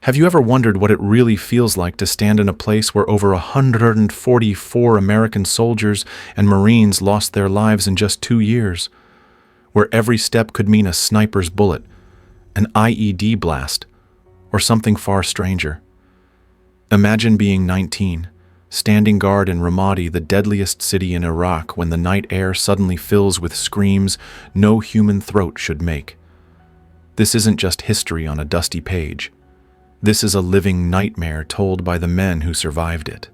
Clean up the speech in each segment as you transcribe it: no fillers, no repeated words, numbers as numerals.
Have you ever wondered what it really feels like to stand in a place where over 144 American soldiers and Marines lost their lives in just 2 years? Where every step could mean a sniper's bullet, an IED blast, or something far stranger. Imagine being 19, standing guard in Ramadi, the deadliest city in Iraq, when the night air suddenly fills with screams no human throat should make. This isn't just history on a dusty page. This is a living nightmare told by the men who survived it.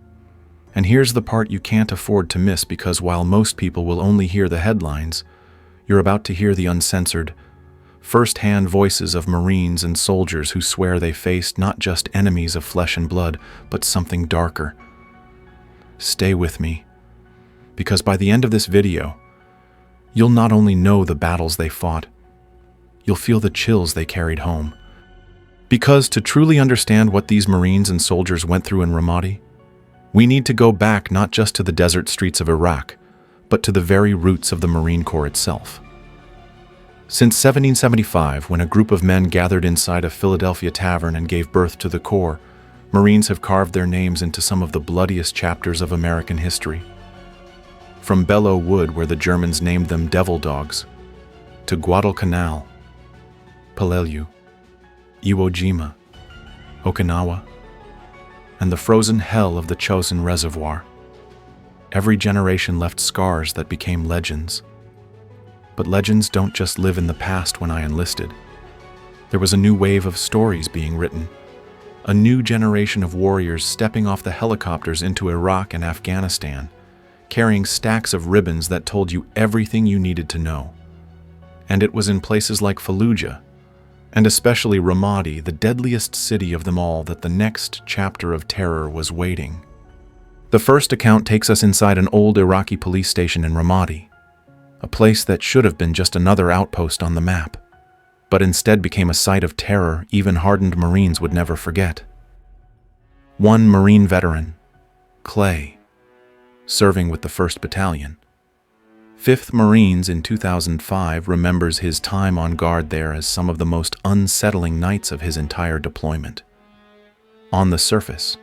And here's the part you can't afford to miss, because while most people will only hear the headlines, you're about to hear the uncensored, first-hand voices of Marines and soldiers who swear they faced not just enemies of flesh and blood, but something darker. Stay with me, because by the end of this video, you'll not only know the battles they fought, you'll feel the chills they carried home. Because to truly understand what these Marines and soldiers went through in Ramadi, we need to go back not just to the desert streets of Iraq, but to the very roots of the Marine Corps itself. Since 1775, when a group of men gathered inside a Philadelphia tavern and gave birth to the Corps, Marines have carved their names into some of the bloodiest chapters of American history. From Belleau Wood, where the Germans named them devil dogs, to Guadalcanal, Peleliu, Iwo Jima, Okinawa, and the frozen hell of the Chosin Reservoir. Every generation left scars that became legends. But legends don't just live in the past. When I enlisted, there was a new wave of stories being written, a new generation of warriors stepping off the helicopters into Iraq and Afghanistan, carrying stacks of ribbons that told you everything you needed to know. And it was in places like Fallujah, and especially Ramadi, the deadliest city of them all, that the next chapter of terror was waiting. The first account takes us inside an old Iraqi police station in Ramadi, a place that should have been just another outpost on the map, but instead became a site of terror even hardened Marines would never forget. One Marine veteran, Clay, serving with the 1st Battalion, 5th Marines in 2005, remembers his time on guard there as some of the most unsettling nights of his entire deployment. On the surface,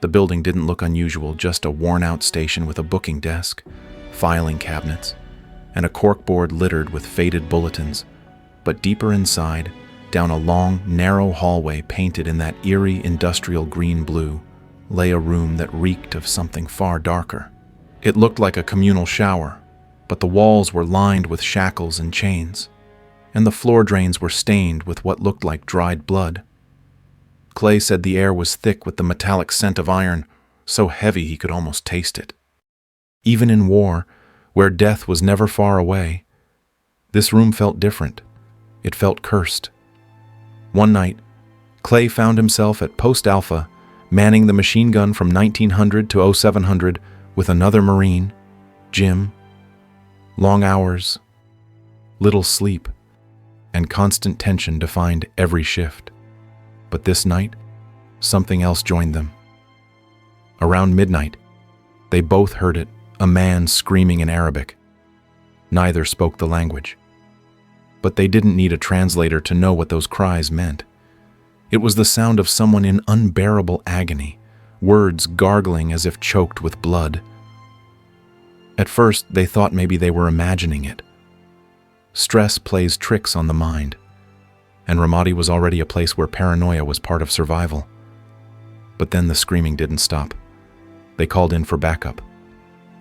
the building didn't look unusual, just a worn-out station with a booking desk, filing cabinets, and a corkboard littered with faded bulletins. But deeper inside, down a long, narrow hallway painted in that eerie industrial green-blue, lay a room that reeked of something far darker. It looked like a communal shower, but the walls were lined with shackles and chains, and the floor drains were stained with what looked like dried blood. Clay said the air was thick with the metallic scent of iron, so heavy he could almost taste it. Even in war, where death was never far away, this room felt different. It felt cursed. One night, Clay found himself at Post Alpha, manning the machine gun from 1900 to 0700 with another Marine, Jim. Long hours, little sleep, and constant tension defined every shift. But this night, something else joined them. Around midnight, they both heard it, a man screaming in Arabic. Neither spoke the language, but they didn't need a translator to know what those cries meant. It was the sound of someone in unbearable agony, words gargling as if choked with blood. At first, they thought maybe they were imagining it. Stress plays tricks on the mind, and Ramadi was already a place where paranoia was part of survival. But then the screaming didn't stop. They called in for backup,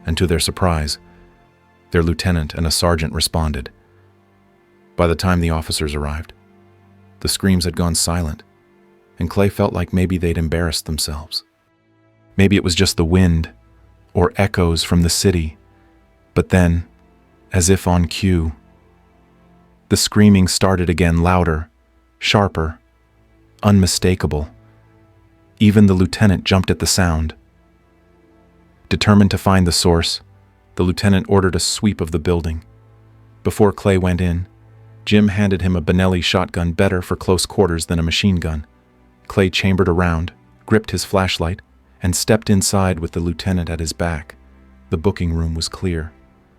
and to their surprise, their lieutenant and a sergeant responded. By the time the officers arrived, the screams had gone silent, and Clay felt like maybe they'd embarrassed themselves. Maybe it was just the wind, or echoes from the city. But then, as if on cue, the screaming started again, louder, sharper, unmistakable. Even the lieutenant jumped at the sound. Determined to find the source, the lieutenant ordered a sweep of the building. Before Clay went in, Jim handed him a Benelli shotgun, better for close quarters than a machine gun. Clay chambered around, gripped his flashlight, and stepped inside with the lieutenant at his back. The booking room was clear.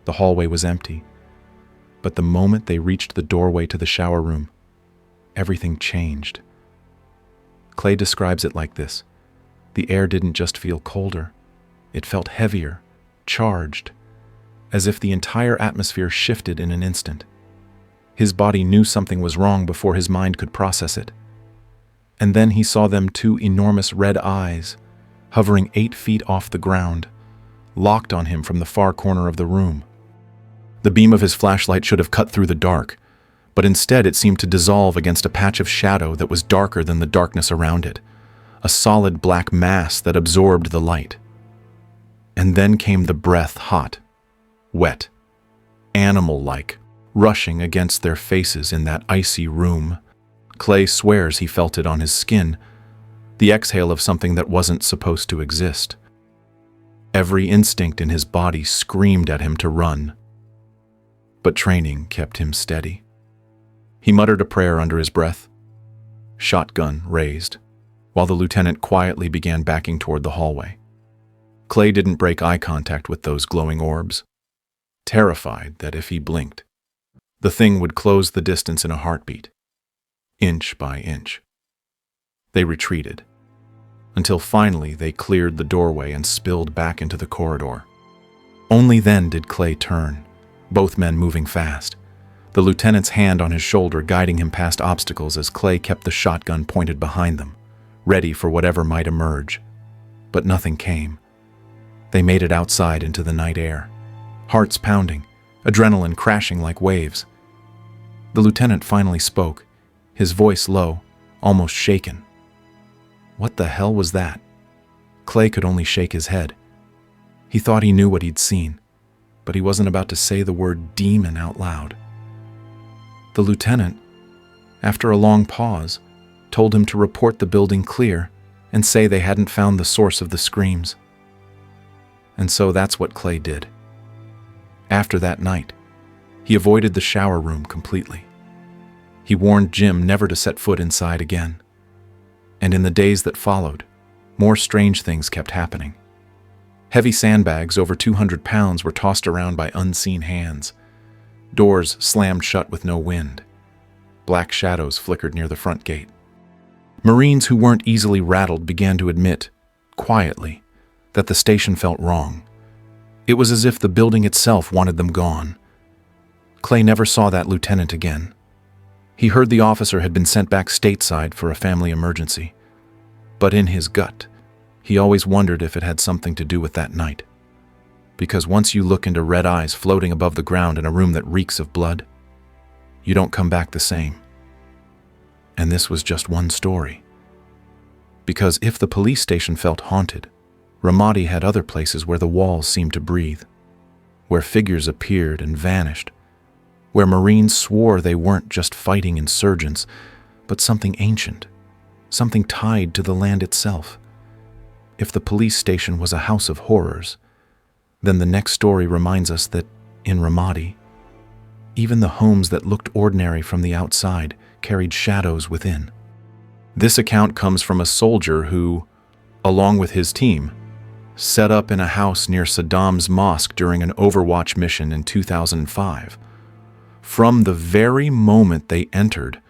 The hallway was empty. But the moment they reached the doorway to the shower room, everything changed. Clay describes it like this. The air didn't just feel colder. It felt heavier, charged, as if the entire atmosphere shifted in an instant. His body knew something was wrong before his mind could process it. And then he saw them two enormous red eyes, hovering 8 feet off the ground, locked on him from the far corner of the room. The beam of his flashlight should have cut through the dark, but instead it seemed to dissolve against a patch of shadow that was darker than the darkness around it, a solid black mass that absorbed the light. And then came the breath, hot, wet, animal-like, rushing against their faces in that icy room. Clay swears he felt it on his skin, the exhale of something that wasn't supposed to exist. Every instinct in his body screamed at him to run. But training kept him steady. He muttered a prayer under his breath, shotgun raised, while the lieutenant quietly began backing toward the hallway. Clay didn't break eye contact with those glowing orbs, terrified that if he blinked, the thing would close the distance in a heartbeat, inch by inch. They retreated, until finally they cleared the doorway and spilled back into the corridor. Only then did Clay turn, both men moving fast, the lieutenant's hand on his shoulder guiding him past obstacles as Clay kept the shotgun pointed behind them, ready for whatever might emerge. But nothing came. They made it outside into the night air, hearts pounding, adrenaline crashing like waves. The lieutenant finally spoke, his voice low, almost shaken. What the hell was that? Clay could only shake his head. He thought he knew what he'd seen, but he wasn't about to say the word demon out loud. The lieutenant, after a long pause, told him to report the building clear and say they hadn't found the source of the screams. And so that's what Clay did. After that night, he avoided the shower room completely. He warned Jim never to set foot inside again. And in the days that followed, more strange things kept happening. Heavy sandbags over 200 pounds were tossed around by unseen hands. Doors slammed shut with no wind. Black shadows flickered near the front gate. Marines who weren't easily rattled began to admit, quietly, that the station felt wrong. It was as if the building itself wanted them gone. Clay never saw that lieutenant again. He heard the officer had been sent back stateside for a family emergency. But in his gut, he always wondered if it had something to do with that night. Because once you look into red eyes floating above the ground in a room that reeks of blood, you don't come back the same. And this was just one story. Because if the police station felt haunted, Ramadi had other places where the walls seemed to breathe, where figures appeared and vanished, where Marines swore they weren't just fighting insurgents, but something ancient, something tied to the land itself. If the police station was a house of horrors, then the next story reminds us that, in Ramadi, even the homes that looked ordinary from the outside carried shadows within. This account comes from a soldier who, along with his team, set up in a house near Saddam's mosque during an Overwatch mission in 2005. From the very moment they entered,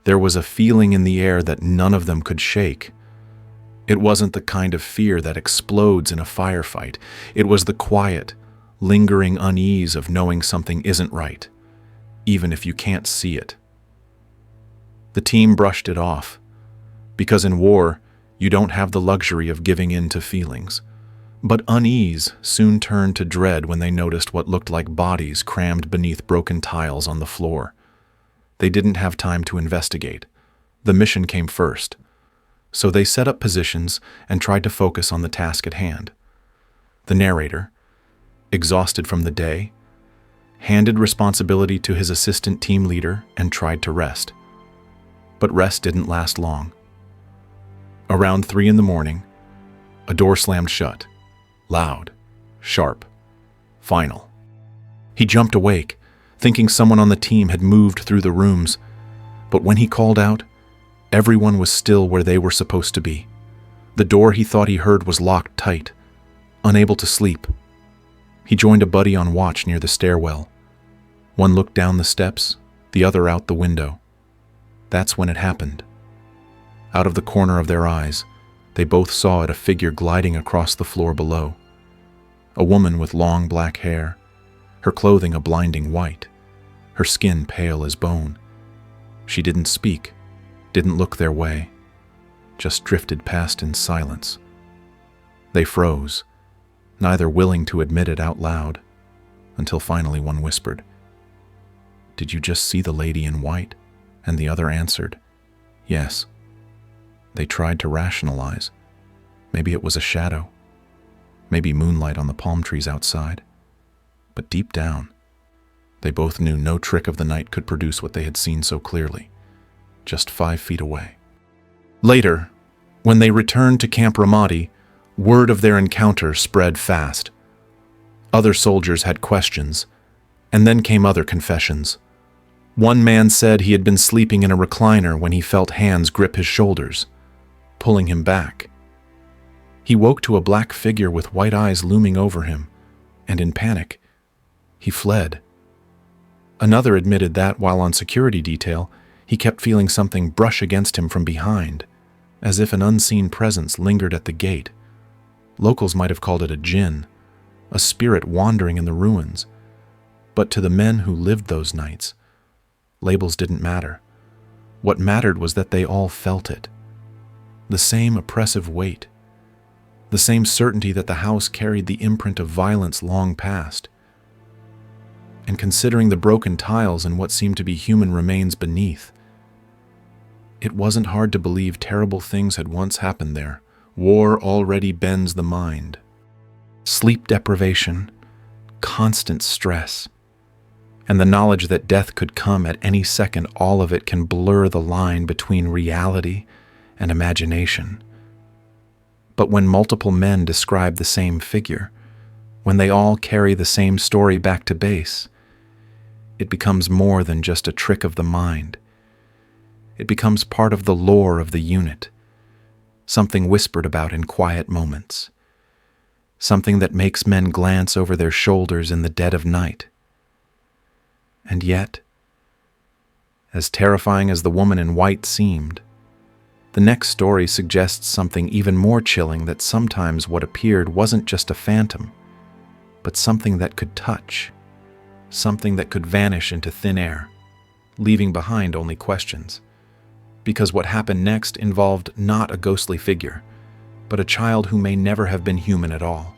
there was a feeling in the air that none of them could shake. It wasn't the kind of fear that explodes in a firefight. It was the quiet, lingering unease of knowing something isn't right, even if you can't see it. The team brushed it off, because in war, you don't have the luxury of giving in to feelings. But unease soon turned to dread when they noticed what looked like bodies crammed beneath broken tiles on the floor. They didn't have time to investigate. The mission came first. So they set up positions and tried to focus on the task at hand. The narrator, exhausted from the day, handed responsibility to his assistant team leader and tried to rest. But rest didn't last long. Around 3 a.m, a door slammed shut, loud, sharp, final. He jumped awake, thinking someone on the team had moved through the rooms, but when he called out, everyone was still where they were supposed to be. The door he thought he heard was locked tight, unable to sleep. He joined a buddy on watch near the stairwell. One looked down the steps, the other out the window. That's when it happened. Out of the corner of their eyes, they both saw a figure gliding across the floor below. A woman with long black hair, her clothing a blinding white, her skin pale as bone. She didn't speak, didn't look their way, just drifted past in silence. They froze, neither willing to admit it out loud, until finally one whispered, "Did you just see the lady in white?" And the other answered, "Yes." They tried to rationalize. Maybe it was a shadow. Maybe moonlight on the palm trees outside. But deep down, they both knew no trick of the night could produce what they had seen so clearly, just 5 feet away. Later, when they returned to Camp Ramadi, word of their encounter spread fast. Other soldiers had questions, and then came other confessions. One man said he had been sleeping in a recliner when he felt hands grip his shoulders, pulling him back. He woke to a black figure with white eyes looming over him, and in panic, he fled. Another admitted that, while on security detail, he kept feeling something brush against him from behind, as if an unseen presence lingered at the gate. Locals might have called it a jinn, a spirit wandering in the ruins. But to the men who lived those nights, labels didn't matter. What mattered was that they all felt it. The same oppressive weight. The same certainty that the house carried the imprint of violence long past. And considering the broken tiles and what seemed to be human remains beneath, it wasn't hard to believe terrible things had once happened there. War already bends the mind. Sleep deprivation, constant stress, and the knowledge that death could come at any second, all of it can blur the line between reality and imagination. But when multiple men describe the same figure, when they all carry the same story back to base, it becomes more than just a trick of the mind. It becomes part of the lore of the unit, something whispered about in quiet moments, something that makes men glance over their shoulders in the dead of night. And yet, as terrifying as the woman in white seemed, the next story suggests something even more chilling, that sometimes what appeared wasn't just a phantom, but something that could touch, something that could vanish into thin air, leaving behind only questions. Because what happened next involved not a ghostly figure, but a child who may never have been human at all.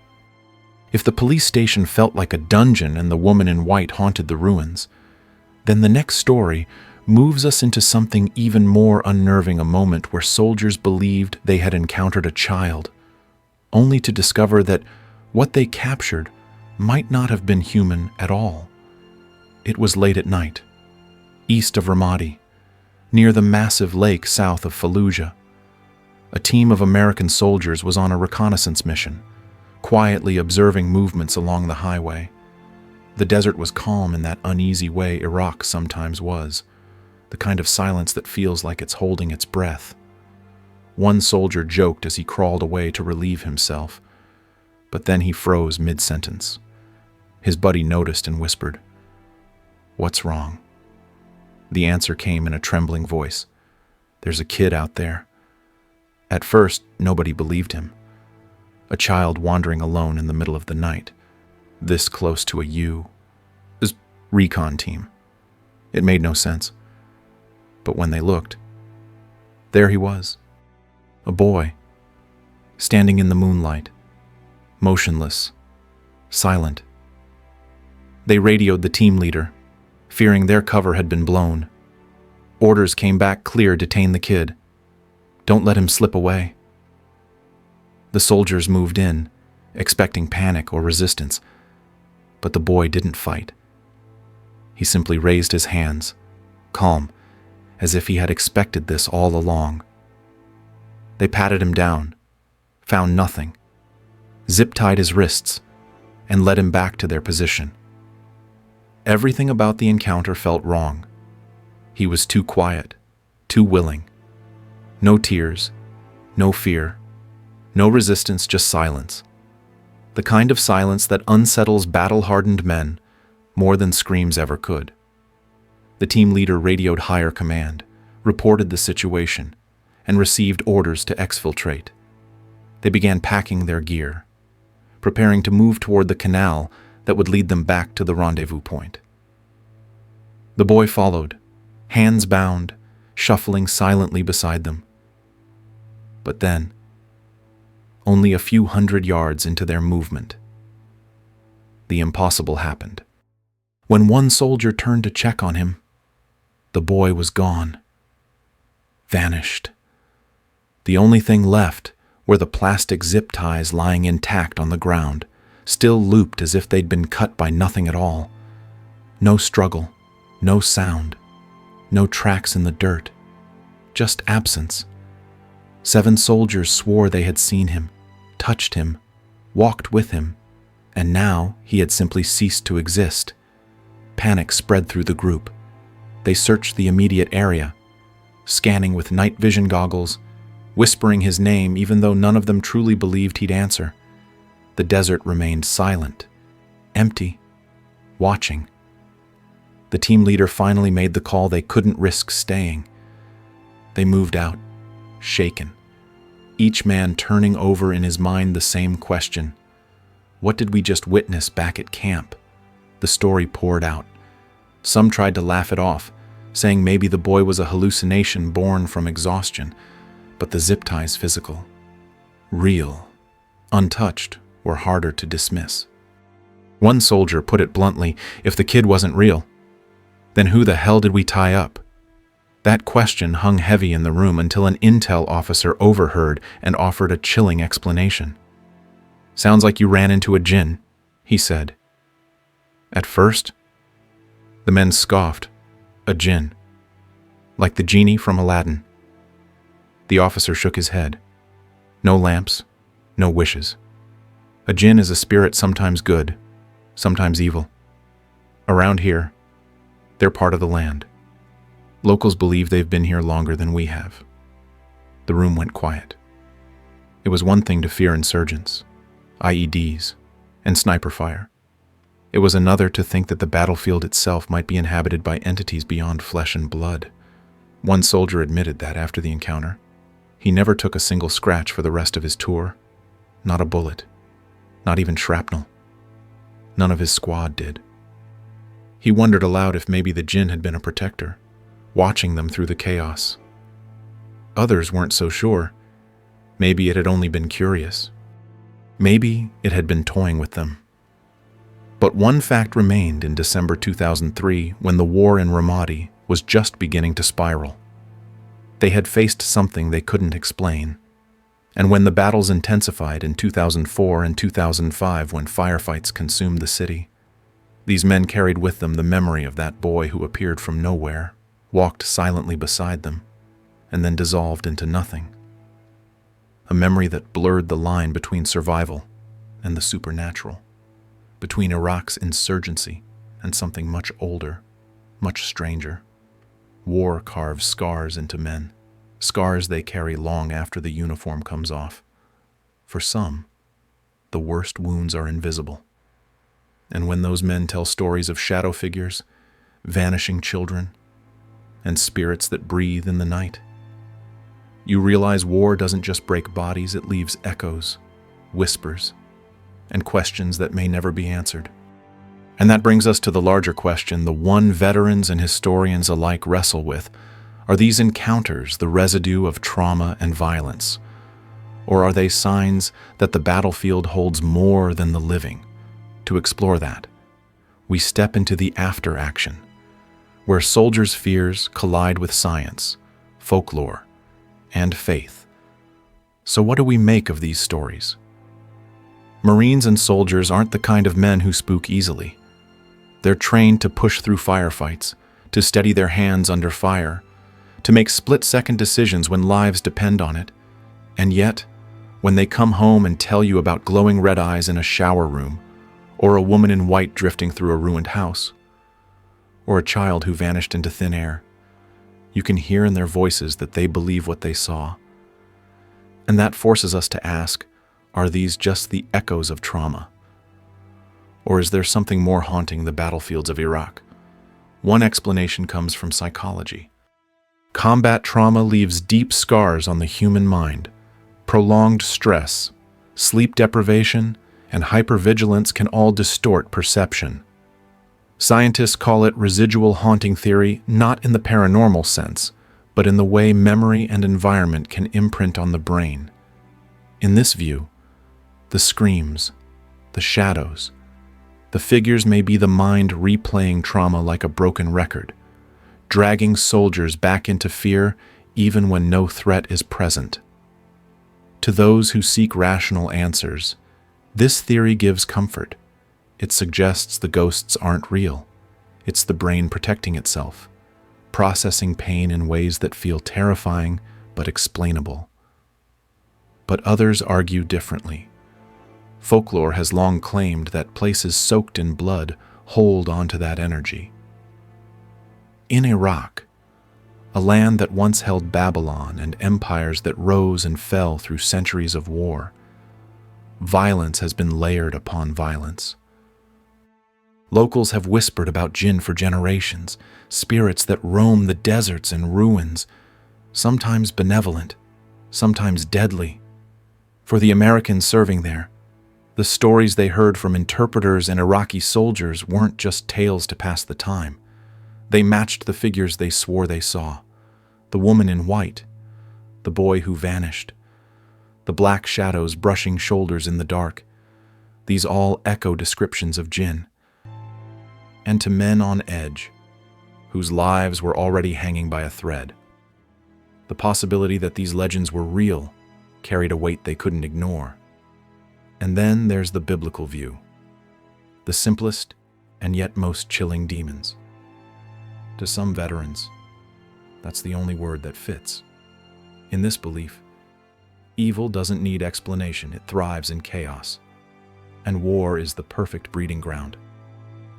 If the police station felt like a dungeon and the woman in white haunted the ruins, then the next story moves us into something even more unnerving, a moment where soldiers believed they had encountered a child, only to discover that what they captured might not have been human at all. It was late at night, east of Ramadi, near the massive lake south of Fallujah. A team of American soldiers was on a reconnaissance mission, quietly observing movements along the highway. The desert was calm in that uneasy way Iraq sometimes was, the kind of silence that feels like it's holding its breath. One soldier joked as he crawled away to relieve himself, but then he froze mid-sentence. His buddy noticed and whispered, "What's wrong?" The answer came in a trembling voice, "There's a kid out there." At first, nobody believed him. A child wandering alone in the middle of the night, this close to a U.S. recon team. It made no sense. But when they looked, there he was, a boy, standing in the moonlight, motionless, silent. They radioed the team leader, fearing their cover had been blown. Orders came back clear: detain the kid. Don't let him slip away. The soldiers moved in, expecting panic or resistance, but the boy didn't fight. He simply raised his hands, calm, as if he had expected this all along. They patted him down, found nothing, zip-tied his wrists, and led him back to their position. Everything about the encounter felt wrong. He was too quiet, too willing. No tears, no fear, no resistance, just silence. The kind of silence that unsettles battle-hardened men more than screams ever could. The team leader radioed higher command, reported the situation, and received orders to exfiltrate. They began packing their gear, preparing to move toward the canal that would lead them back to the rendezvous point. The boy followed, hands bound, shuffling silently beside them. But then, only a few hundred yards into their movement, the impossible happened. When one soldier turned to check on him, the boy was gone, vanished. The only thing left were the plastic zip ties lying intact on the ground, still looped as if they'd been cut by nothing at all. No struggle, no sound, no tracks in the dirt, just absence. 7 soldiers swore they had seen him, touched him, walked with him, and now he had simply ceased to exist. Panic spread through the group. They searched the immediate area, scanning with night vision goggles, whispering his name even though none of them truly believed he'd answer. The desert remained silent, empty, watching. The team leader finally made the call they couldn't risk staying. They moved out, shaken, each man turning over in his mind the same question. What did we just witness back at camp? The story poured out. Some tried to laugh it off, saying maybe the boy was a hallucination born from exhaustion, but the zip ties physical, real, untouched, were harder to dismiss. One soldier put it bluntly, if the kid wasn't real, then who the hell did we tie up? That question hung heavy in the room until an intel officer overheard and offered a chilling explanation. "Sounds like you ran into a jinn," he said. At first, the men scoffed. A jinn. Like the genie from Aladdin. The officer shook his head. No lamps, no wishes. A jinn is a spirit sometimes good, sometimes evil. Around here, they're part of the land. Locals believe they've been here longer than we have. The room went quiet. It was one thing to fear insurgents, IEDs, and sniper fire. It was another to think that the battlefield itself might be inhabited by entities beyond flesh and blood. One soldier admitted that after the encounter. He never took a single scratch for the rest of his tour. Not a bullet. Not even shrapnel. None of his squad did. He wondered aloud if maybe the jinn had been a protector, watching them through the chaos. Others weren't so sure. Maybe it had only been curious. Maybe it had been toying with them. But one fact remained in December 2003 when the war in Ramadi was just beginning to spiral. They had faced something they couldn't explain. And when the battles intensified in 2004 and 2005 when firefights consumed the city, these men carried with them the memory of that boy who appeared from nowhere, walked silently beside them, and then dissolved into nothing. A memory that blurred the line between survival and the supernatural, between Iraq's insurgency and something much older, much stranger. War carves scars into men, scars they carry long after the uniform comes off. For some, the worst wounds are invisible. And when those men tell stories of shadow figures, vanishing children, and spirits that breathe in the night, you realize war doesn't just break bodies, it leaves echoes, whispers, and questions that may never be answered. And that brings us to the larger question, the one veterans and historians alike wrestle with. Are these encounters the residue of trauma and violence? Or are they signs that the battlefield holds more than the living? To explore that, we step into the after action, where soldiers' fears collide with science, folklore, and faith. So what do we make of these stories? Marines and soldiers aren't the kind of men who spook easily. They're trained to push through firefights, to steady their hands under fire, to make split-second decisions when lives depend on it. And yet, when they come home and tell you about glowing red eyes in a shower room, or a woman in white drifting through a ruined house, or a child who vanished into thin air, you can hear in their voices that they believe what they saw. And that forces us to ask, are these just the echoes of trauma? Or is there something more haunting the battlefields of Iraq? One explanation comes from psychology. Combat trauma leaves deep scars on the human mind. Prolonged stress, sleep deprivation, and hypervigilance can all distort perception. Scientists call it residual haunting theory, not in the paranormal sense, but in the way memory and environment can imprint on the brain. In this view, the screams, the shadows, the figures may be the mind replaying trauma like a broken record, dragging soldiers back into fear even when no threat is present. To those who seek rational answers, this theory gives comfort. It suggests the ghosts aren't real. It's the brain protecting itself, processing pain in ways that feel terrifying but explainable. But others argue differently. Folklore has long claimed that places soaked in blood hold onto that energy. In Iraq, a land that once held Babylon and empires that rose and fell through centuries of war, violence has been layered upon violence. Locals have whispered about jinn for generations, spirits that roam the deserts and ruins, sometimes benevolent, sometimes deadly. For the Americans serving there, the stories they heard from interpreters and Iraqi soldiers weren't just tales to pass the time. They matched the figures they swore they saw: the woman in white, the boy who vanished, the black shadows brushing shoulders in the dark. These all echo descriptions of jinn. And to men on edge, whose lives were already hanging by a thread, the possibility that these legends were real carried a weight they couldn't ignore. And then there's the biblical view, the simplest and yet most chilling demons. To some veterans, that's the only word that fits. In this belief, evil doesn't need explanation, it thrives in chaos. And war is the perfect breeding ground.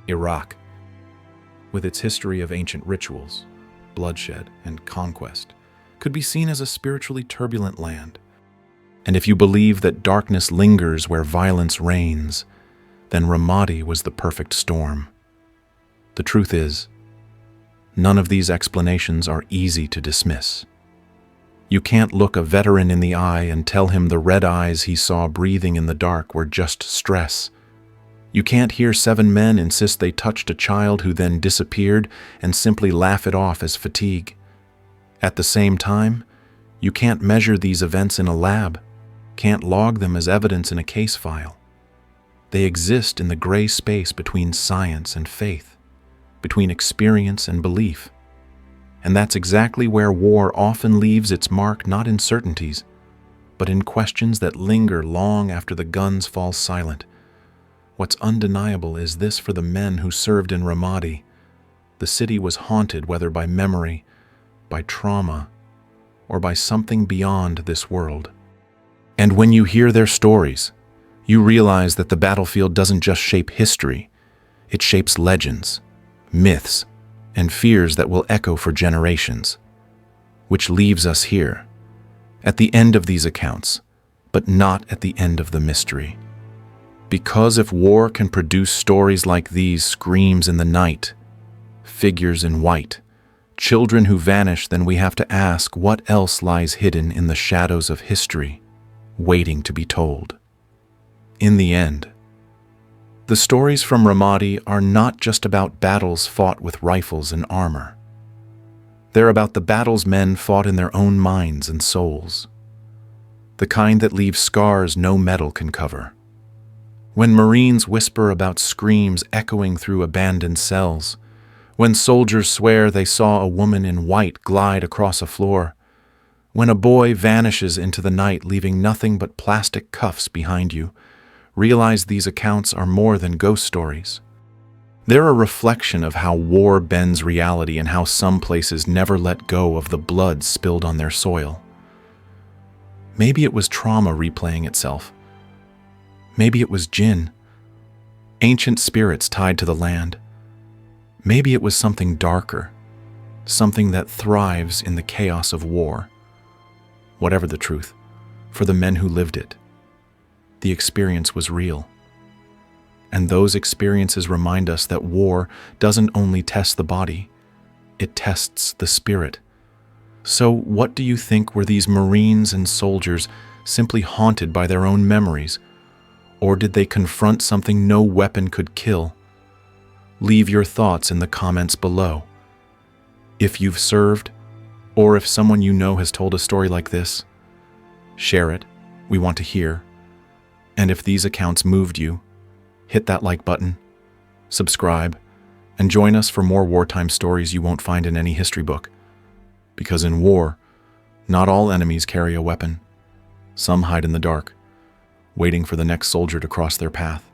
Iraq, with its history of ancient rituals, bloodshed, and conquest, could be seen as a spiritually turbulent land. And if you believe that darkness lingers where violence reigns, then Ramadi was the perfect storm. The truth is, none of these explanations are easy to dismiss. You can't look a veteran in the eye and tell him the red eyes he saw breathing in the dark were just stress. You can't hear 7 men insist they touched a child who then disappeared and simply laugh it off as fatigue. At the same time, you can't measure these events in a lab, can't log them as evidence in a case file. They exist in the gray space between science and faith, between experience and belief. And that's exactly where war often leaves its mark, not in certainties, but in questions that linger long after the guns fall silent. What's undeniable is this: for the men who served in Ramadi, the city was haunted whether by memory, by trauma, or by something beyond this world. And when you hear their stories, you realize that the battlefield doesn't just shape history, it shapes legends, myths, and fears that will echo for generations. Which leaves us here, at the end of these accounts, but not at the end of the mystery. Because if war can produce stories like these, screams in the night, figures in white, children who vanish, then we have to ask what else lies hidden in the shadows of history, waiting to be told. In the end, the stories from Ramadi are not just about battles fought with rifles and armor. They're about the battles men fought in their own minds and souls, the kind that leave scars no metal can cover. When Marines whisper about screams echoing through abandoned cells, when soldiers swear they saw a woman in white glide across a floor, when a boy vanishes into the night leaving nothing but plastic cuffs behind you, realize these accounts are more than ghost stories. They're a reflection of how war bends reality and how some places never let go of the blood spilled on their soil. Maybe it was trauma replaying itself. Maybe it was jinn, ancient spirits tied to the land. Maybe it was something darker, something that thrives in the chaos of war. Whatever the truth, for the men who lived it, the experience was real. And those experiences remind us that war doesn't only test the body, it tests the spirit. So what do you think? Were these Marines and soldiers simply haunted by their own memories? Or did they confront something no weapon could kill? Leave your thoughts in the comments below. If you've served, or if someone you know has told a story like this, share it. We want to hear. And if these accounts moved you, hit that like button, subscribe, and join us for more wartime stories you won't find in any history book. Because in war, not all enemies carry a weapon. Some hide in the dark, waiting for the next soldier to cross their path.